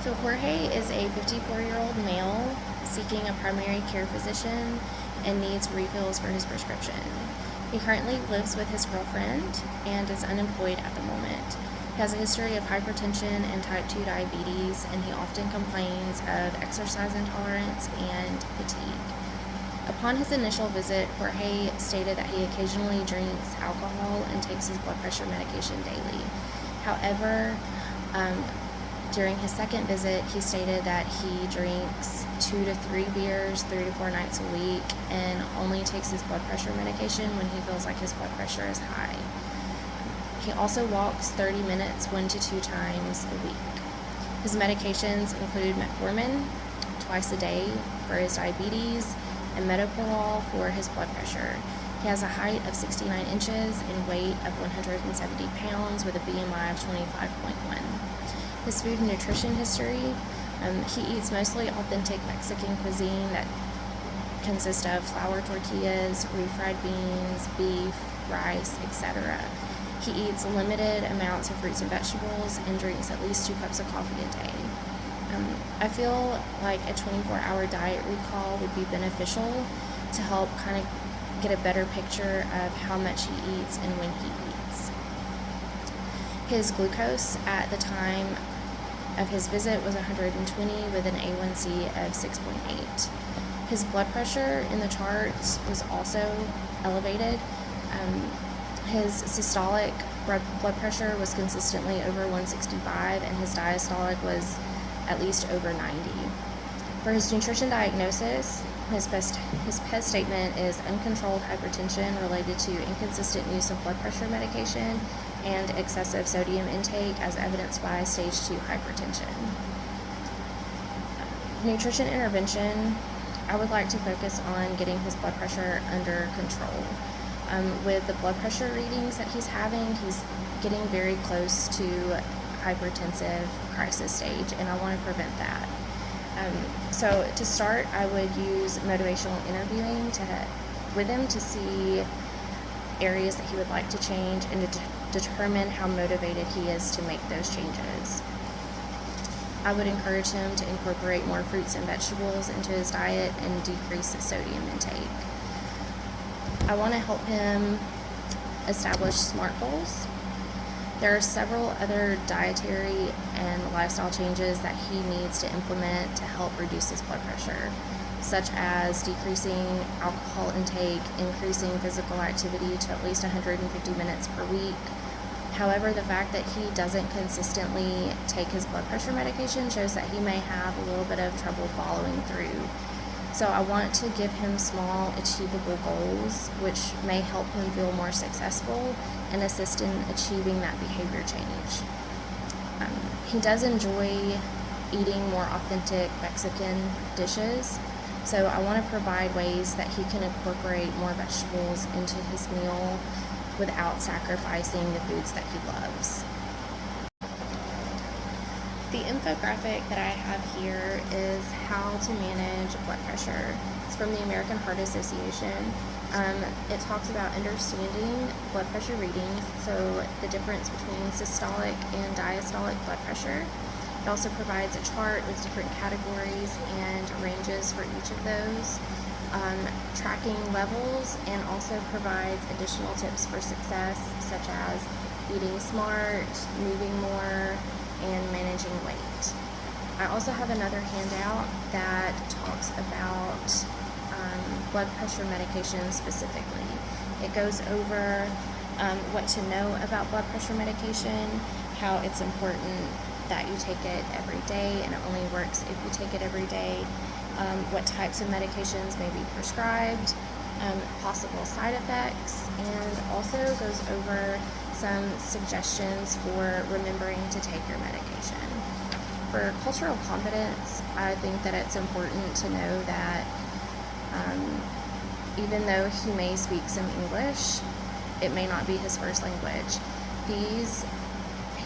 So Jorge is a 54-year-old male seeking a primary care physician and needs refills for his prescription. He currently lives with his girlfriend and is unemployed at the moment. He has a history of hypertension and type 2 diabetes, and he often complains of exercise intolerance and fatigue. Upon his initial visit, Jorge stated that he occasionally drinks alcohol and takes his blood pressure medication daily. However, during his second visit, he stated that he drinks 2 to 3 beers 3 to 4 nights a week and only takes his blood pressure medication when he feels like his blood pressure is high. He also walks 30 minutes 1 to 2 times a week. His medications include metformin twice a day for his diabetes and metoprolol for his blood pressure. He has a height of 69 inches and weight of 170 pounds with a BMI of 25.1. His food and nutrition history, he eats mostly authentic Mexican cuisine that consists of flour tortillas, refried beans, beef, rice, etc. He eats limited amounts of fruits and vegetables and drinks at least 2 cups of coffee a day. I feel like a 24-hour diet recall would be beneficial to help kind of get a better picture of how much he eats and when he eats. His glucose at the time of his visit was 120 with an A1C of 6.8. His blood pressure in the charts was also elevated. His systolic blood pressure was consistently over 165, and his diastolic was at least over 90. For his nutrition diagnosis, his PES statement is uncontrolled hypertension related to inconsistent use of blood pressure medication and excessive sodium intake as evidenced by stage 2 hypertension. Nutrition intervention, I would like to focus on getting his blood pressure under control. With the blood pressure readings that he's having, he's getting very close to hypertensive crisis stage, and I want to prevent that. So to start, I would use motivational interviewing with him to see areas that he would like to change and to determine how motivated he is to make those changes. I would encourage him to incorporate more fruits and vegetables into his diet and decrease his sodium intake. I want to help him establish SMART goals. There are several other dietary and lifestyle changes that he needs to implement to help reduce his blood pressure, such as decreasing alcohol intake, increasing physical activity to at least 150 minutes per week. However, the fact that he doesn't consistently take his blood pressure medication shows that he may have a little bit of trouble following through. So I want to give him small, achievable goals, which may help him feel more successful and assist in achieving that behavior change. He does enjoy eating more authentic Mexican dishes, so I want to provide ways that he can incorporate more vegetables into his meal without sacrificing the foods that he loves. The infographic that I have here is how to manage blood pressure. It's from the American Heart Association. It talks about understanding blood pressure readings, so the difference between systolic and diastolic blood pressure. It also provides a chart with different categories and ranges for each of those, tracking levels, and also provides additional tips for success, such as eating smart, moving more, and managing weight. I also have another handout that talks about blood pressure medication specifically. It goes over what to know about blood pressure medication, how it's important that you take it every day and it only works if you take it every day, what types of medications may be prescribed, possible side effects, and also goes over some suggestions for remembering to take your medication. For cultural competence, I think that it's important to know that even though he may speak some English, it may not be his first language. These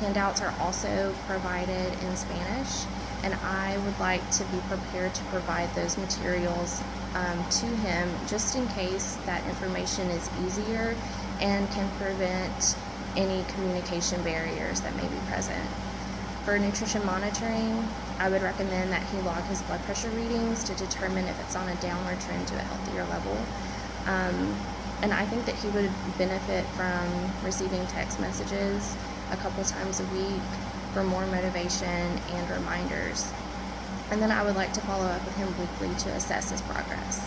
handouts are also provided in Spanish, and I would like to be prepared to provide those materials to him just in case that information is easier and can prevent any communication barriers that may be present. For nutrition monitoring, I would recommend that he log his blood pressure readings to determine if it's on a downward trend to a healthier level. And I think that he would benefit from receiving text messages a couple times a week for more motivation and reminders. And then I would like to follow up with him weekly to assess his progress.